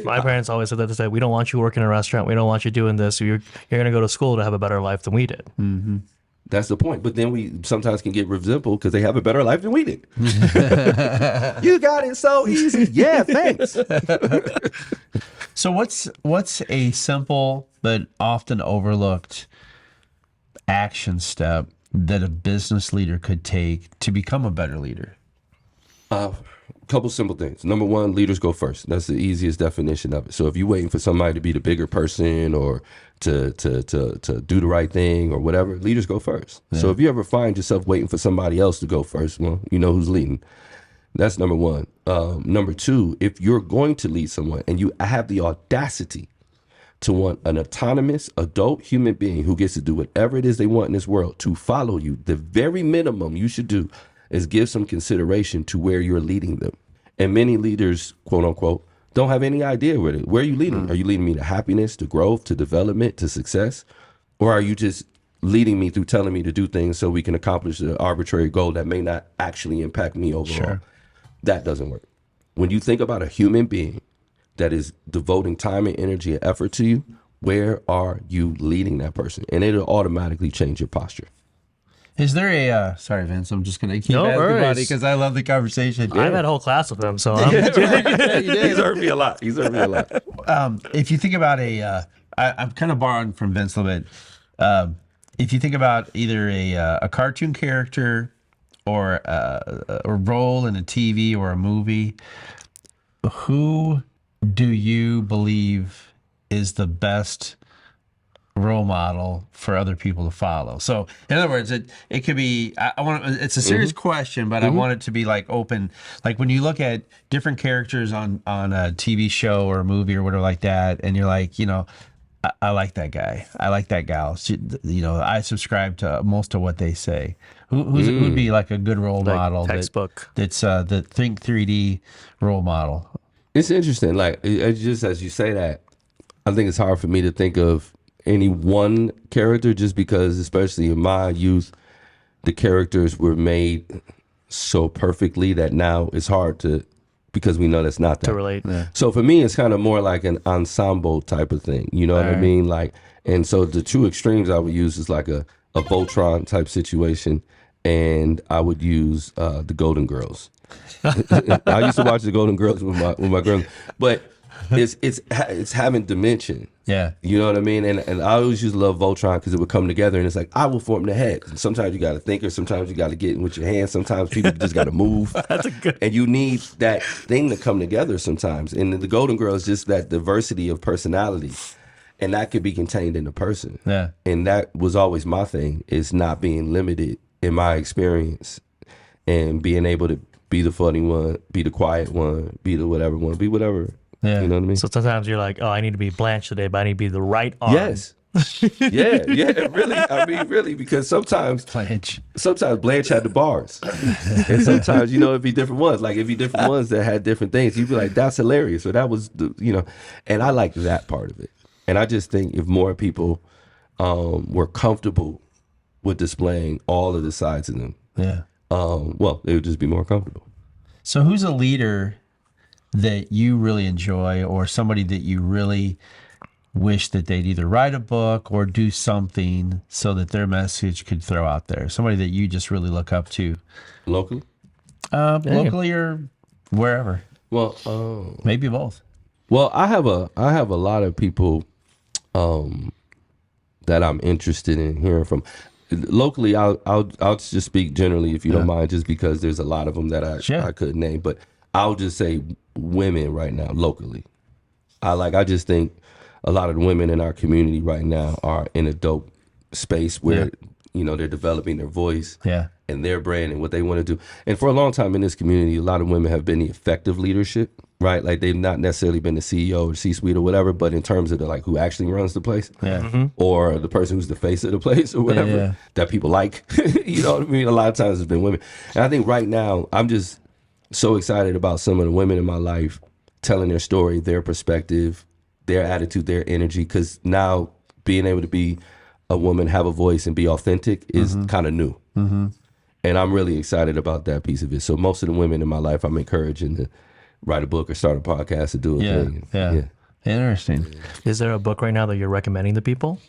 S2: My parents always said that. They said, we don't want you working in a restaurant. We don't want you doing this. You're going to go to school to have a better life than we did.
S3: That's the point. But then we sometimes can get resentful because they have a better life than we did. You got it so easy. Yeah, thanks.
S1: So what's a simple but often overlooked action step that a business leader could take to become a better leader?
S3: Couple simple things. Number one, leaders go first. That's the easiest definition of it. So if you're waiting for somebody to be the bigger person or to do the right thing or whatever, leaders go first. Yeah. So if you ever find yourself waiting for somebody else to go first, well, you know who's leading. That's number one. Number two, if you're going to lead someone and you have the audacity to want an autonomous adult human being who gets to do whatever it is they want in this world to follow you, the very minimum you should do is give some consideration to where you're leading them. And many leaders, quote unquote, don't have any idea where are you leading? Are you leading me to happiness, to growth, to development, to success? Or are you just leading me through telling me to do things so we can accomplish an arbitrary goal that may not actually impact me overall? Sure. That doesn't work. When you think about a human being that is devoting time and energy and effort to you, where are you leading that person? And it'll automatically change your posture.
S1: Is there a, sorry, Vince, I'm just going to keep asking buddy because I love the conversation.
S2: Yeah. I've had a whole class with him, so I'm...
S3: He's heard me a lot.
S1: If you think about I'm kind of borrowing from Vince a little bit. If you think about either a cartoon character or a role in a TV or a movie, who do you believe is the best role model for other people to follow? So in other words, it could be, it's a serious question, but I want it to be like open. Like when you look at different characters on a TV show or a movie or whatever like that, and you're like, I like that guy. I like that gal. I subscribe to most of what they say. Who'd be like a good role model?
S2: Textbook.
S1: That's the Think 3D role model.
S3: It's interesting. Like, just as you say that, I think it's hard for me to think of any one character just because, especially in my youth, the characters were made so perfectly that now it's hard to, because we know that's not that.
S2: To relate.
S1: Yeah.
S3: So for me, it's kind of more like an ensemble type of thing. You know what I mean? Like, and so the two extremes I would use is like a Voltron type situation, and I would use the Golden Girls. I used to watch the Golden Girls with my girls, but it's having dimension.
S1: Yeah.
S3: You know what I mean? And I always used to love Voltron because it would come together and it's like, I will form the head. And sometimes you got to think, or sometimes you got to get in with your hands. Sometimes people just got to move.
S2: That's a good.
S3: And you need that thing to come together sometimes. And the Golden Girl is just that diversity of personality. And that could be contained in the person.
S1: Yeah.
S3: And that was always my thing, is not being limited in my experience and being able to be the funny one, be the quiet one, be the whatever one, be whatever.
S1: Yeah.
S3: You know what I mean?
S2: So sometimes you're like, oh, I need to be Blanche today, but I need to be the right arm.
S3: Yes. yeah, really. I mean, really, because sometimes Blanche had the bars. And sometimes, it'd be different ones. Like, it'd be different ones that had different things. You'd be like, that's hilarious. Or that was, and I like that part of it. And I just think if more people were comfortable with displaying all of the sides of them, well, it would just be more comfortable.
S1: So who's a leader that you really enjoy, or somebody that you really wish that they'd either write a book or do something so that their message could throw out there? Somebody that you just really look up to.
S3: Locally?
S1: Locally or wherever.
S3: Well,
S1: maybe both.
S3: Well, I have a lot of people that I'm interested in hearing from. Locally, I'll just speak generally, if you don't mind, just because there's a lot of them that I could name. But I'll just say women right now, locally. I just think a lot of the women in our community right now are in a dope space where, they're developing their voice and their brand and what they want to do. And for a long time in this community, a lot of women have been the effective leadership, right? Like, they've not necessarily been the CEO or C-suite or whatever, but in terms of who actually runs the place or the person who's the face of the place or whatever that people like, you know what I mean? A lot of times it's been women. And I think right now, so excited about some of the women in my life telling their story, their perspective, their attitude, their energy. Because now being able to be a woman, have a voice, and be authentic is kind of new. And I'm really excited about that piece of it. So most of the women in my life, I'm encouraging to write a book or start a podcast or do a thing.
S1: Yeah. Interesting.
S2: Is there a book right now that you're recommending to people?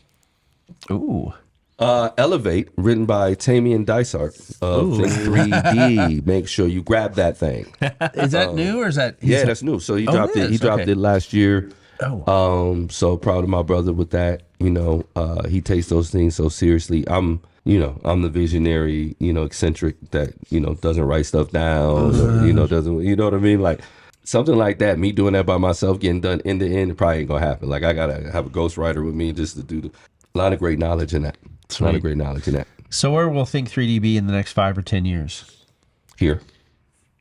S1: Ooh.
S3: Elevate, written by Tamian Dysart of Think 3D. Make sure you grab that thing.
S1: Is that new or is that?
S3: Yeah, that's new. So he dropped it. He dropped it last year.
S1: Oh.
S3: So proud of my brother with that. You know, he takes those things so seriously. I'm the visionary, eccentric that, doesn't write stuff down or, doesn't, you know what I mean? Like something like that, me doing that by myself, getting done end to end, it probably ain't gonna happen. Like I gotta have a ghostwriter with me just to do a lot of great knowledge in that. A lot of great knowledge in that.
S1: So where will Think 3D be in the next 5 or 10 years?
S3: Here.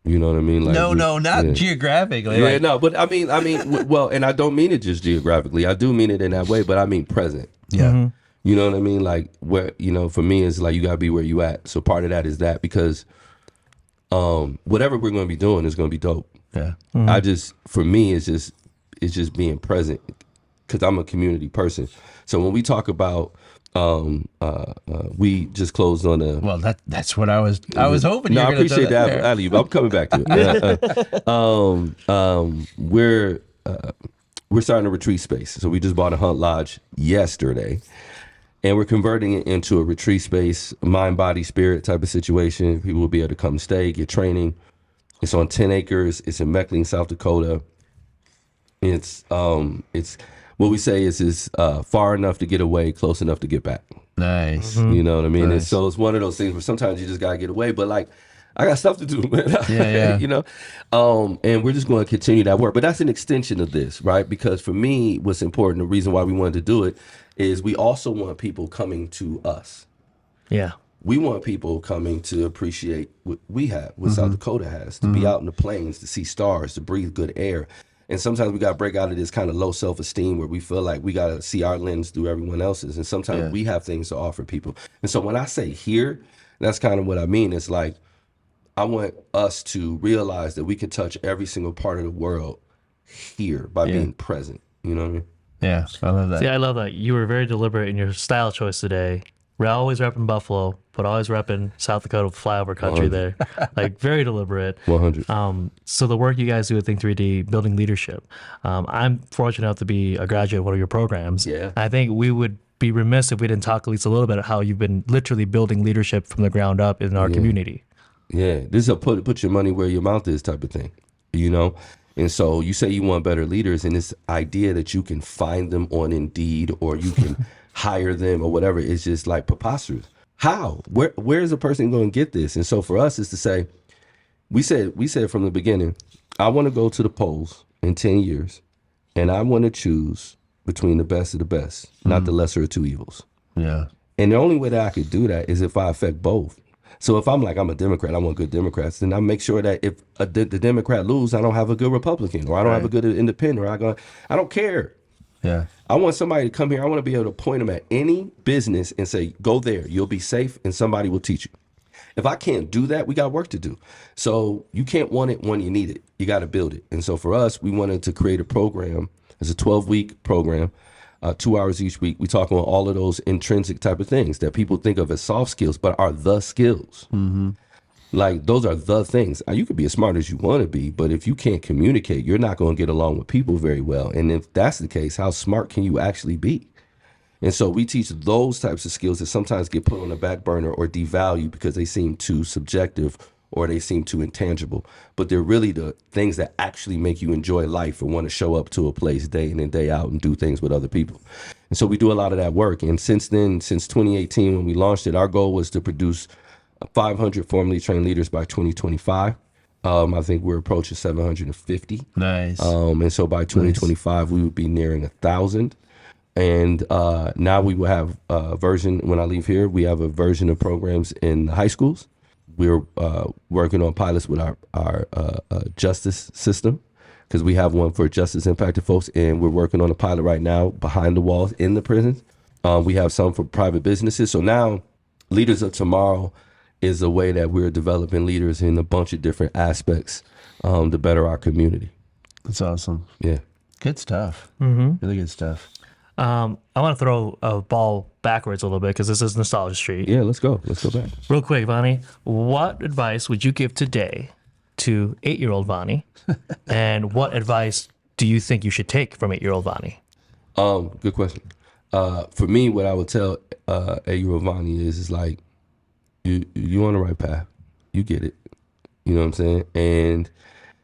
S3: You know what I mean? Like
S1: not geographically.
S3: Yeah, no, but I mean, well, and I don't mean it just geographically. I do mean it in that way, but I mean present.
S1: Yeah.
S3: You know what I mean? Like where, for me, it's like you gotta be where you at. So part of that is that because whatever we're gonna be doing is gonna be dope.
S1: Yeah.
S3: For me, it's just being present because I'm a community person. So when we talk about we just closed on a.
S1: Well, that's what I was hoping.
S3: No, I appreciate that. I'm coming back to it. We're starting a retreat space. So we just bought a Hunt Lodge yesterday, and we're converting it into a retreat space, mind, body, spirit type of situation. People will be able to come stay, get training. It's on 10 acres. It's in McLean, South Dakota. It's what we say is far enough to get away, close enough to get back.
S1: Nice.
S3: You know what I mean?
S1: Nice.
S3: And so it's one of those things where sometimes you just gotta get away, but like I got stuff to do, man.
S1: Yeah.
S3: And we're just going to continue that work. But that's an extension of this, right? Because for me, what's important, the reason why we wanted to do it is we also want people coming to us.
S2: Yeah.
S3: We want people coming to appreciate what we have, what South Dakota has, to be out in the plains, to see stars, to breathe good air. And sometimes we got to break out of this kind of low self-esteem where we feel like we got to see our lens through everyone else's. And sometimes we have things to offer people. And so when I say here, that's kind of what I mean. It's like, I want us to realize that we can touch every single part of the world here by being present. You know what I mean?
S1: Yeah, I love that.
S2: See, I love that. You were very deliberate in your style choice today. We're always repping Buffalo, but always repping South Dakota flyover country
S3: 100.
S2: there. Like, very deliberate.
S3: 100.
S2: So the work you guys do at Think 3D, building leadership, I'm fortunate enough to be a graduate of one of your programs.
S3: Yeah.
S2: I think we would be remiss if we didn't talk at least a little bit about how you've been literally building leadership from the ground up in our community.
S3: Yeah, this is a put your money where your mouth is type of thing, And so you say you want better leaders, and this idea that you can find them on Indeed or you can hire them or whatever is just like preposterous. How? Where is a person going to get this? And so for us is to say, we said from the beginning, I want to go to the polls in 10 years, and I want to choose between the best of the best, not the lesser of two evils.
S1: Yeah.
S3: And the only way that I could do that is if I affect both. So if I'm a Democrat, I want good Democrats, then I make sure that if the Democrat lose, I don't have a good Republican, or I don't have a good independent, or I don't care.
S1: Yeah.
S3: I want somebody to come here. I want to be able to point them at any business and say, go there, you'll be safe, and somebody will teach you. If I can't do that, we got work to do. So you can't want it when you need it. You got to build it. And so for us, we wanted to create a program. It's a 12-week program. 2 hours each week. We talk on all of those intrinsic type of things that people think of as soft skills, but are the skills. Like those are the things. You could be as smart as you want to be, but if you can't communicate, you're not going to get along with people very well. And if that's the case, how smart can you actually be? And so we teach those types of skills that sometimes get put on the back burner or devalued because they seem too subjective or they seem too intangible. But they're really the things that actually make you enjoy life and want to show up to a place day in and day out and do things with other people. And so we do a lot of that work. And since then, since 2018, when we launched it, our goal was to produce 500 formally trained leaders by 2025. I think we're approaching 750.
S1: Nice.
S3: And so by 2025, we would be nearing 1,000. And now we will have a version, when I leave here, we have a version of programs in high schools. We're working on pilots with our justice system because we have one for justice impacted folks, and we're working on a pilot right now behind the walls in the prisons. We have some for private businesses. So now Leaders of Tomorrow is a way that we're developing leaders in a bunch of different aspects to better our community.
S1: That's awesome.
S3: Yeah.
S1: Good stuff. Really good stuff.
S2: I want to throw a ball backwards a little bit because this is Nostalgia Street.
S3: Yeah, let's go. Let's go back.
S2: Real quick, Vaney, what advice would you give today to 8-year-old Vaney? And what advice do you think you should take from 8-year-old Vaney?
S3: Good question. For me, what I would tell 8-year-old Vaney is like, you on the right path. You get it. You know what I'm saying? And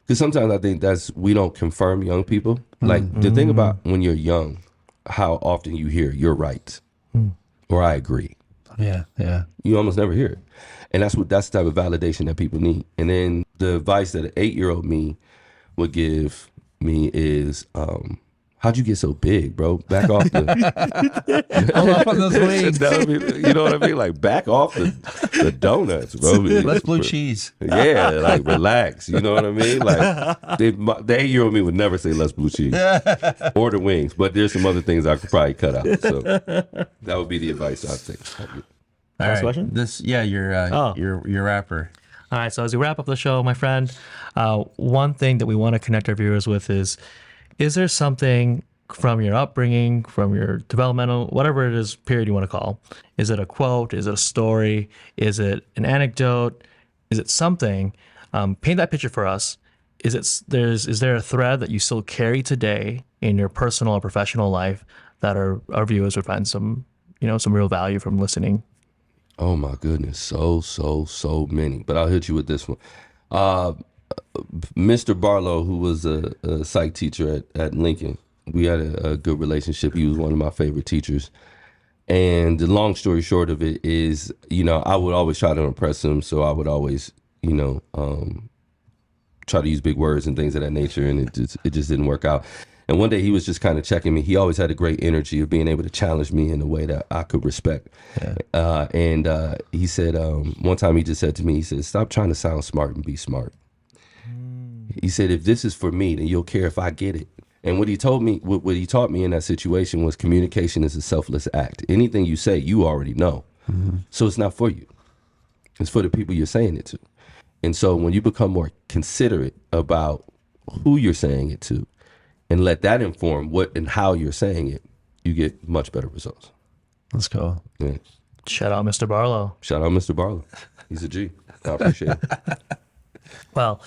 S3: because sometimes I think we don't confirm young people. Like the thing about when you're young, how often you hear you're right or I agree.
S1: Yeah.
S3: You almost never hear it. And that's the type of validation that people need. And then the advice that an 8-year-old me would give me is, how'd you get so big, bro? Back off the
S1: Hold up on those wings.
S3: you know what I mean? Like back off the donuts, bro.
S1: Let's blue cheese.
S3: Yeah, like relax. You know what I mean? Like the 8-year-old me would never say let's blue cheese or the wings, but there's some other things I could probably cut out. So that would be the advice I'd take.
S1: All right.
S2: question?
S1: Your rapper.
S2: All right, so as we wrap up the show, my friend, one thing that we want to connect our viewers with is there something from your upbringing, from your developmental, whatever it is, period you want to call, is it a quote, is it a story, is it an anecdote, is it something? Paint that picture for us. Is there a thread that you still carry today in your personal or professional life that our viewers would find some real value from listening?
S3: Oh my goodness, so many. But I'll hit you with this one. Mr. Barlow, who was a psych teacher at Lincoln, we had a good relationship. He was one of my favorite teachers. And the long story short of it is, I would always try to impress him. So I would always, try to use big words and things of that nature. And it just didn't work out. And one day he was just kind of checking me. He always had a great energy of being able to challenge me in a way that I could respect. Yeah. And he said, one time he just said to me, he said, stop trying to sound smart and be smart. He said, if this is for me, then you'll care if I get it. And what he taught me in that situation was communication is a selfless act. Anything you say, you already know. So it's not for you. It's for the people you're saying it to. And so when you become more considerate about who you're saying it to and let that inform what and how you're saying it, you get much better results.
S1: Let's go.
S3: Yeah.
S2: Shout out Mr. Barlow.
S3: Shout out Mr. Barlow. He's a G. I appreciate it.
S2: Well,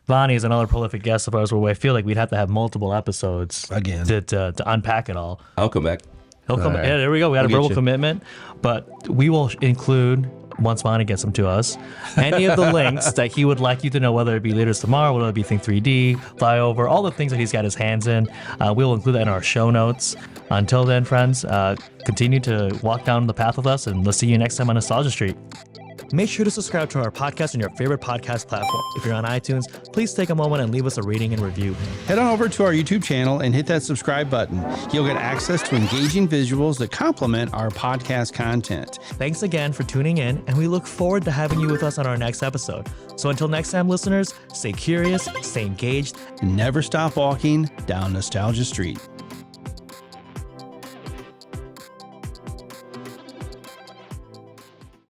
S2: Vaney is another prolific guest of ours where I feel like we'd have to have multiple episodes
S1: Again.
S2: to unpack it all.
S3: I'll come back.
S2: He'll come.
S1: right.
S2: Yeah, there we go. We had
S1: We'll
S2: a
S1: get
S2: verbal
S1: you.
S2: commitment, but we will include, once Vaney gets them to us, any of the links that he would like you to know, whether it be Leaders Tomorrow, whether it be Think 3D, Flyover, all the things that he's got his hands in. We'll include that in our show notes. Until then, friends, continue to walk down the path with us, and we'll see you next time on Nostalgia Street. Make sure to subscribe to our podcast on your favorite podcast platform. If you're on iTunes, please take a moment and leave us a rating and review.
S4: Head on over to our YouTube channel and hit that subscribe button. You'll get access to engaging visuals that complement our podcast content.
S2: Thanks again for tuning in, and we look forward to having you with us on our next episode. So until next time, listeners, stay curious, stay engaged,
S4: And never stop walking down Nostalgia Street.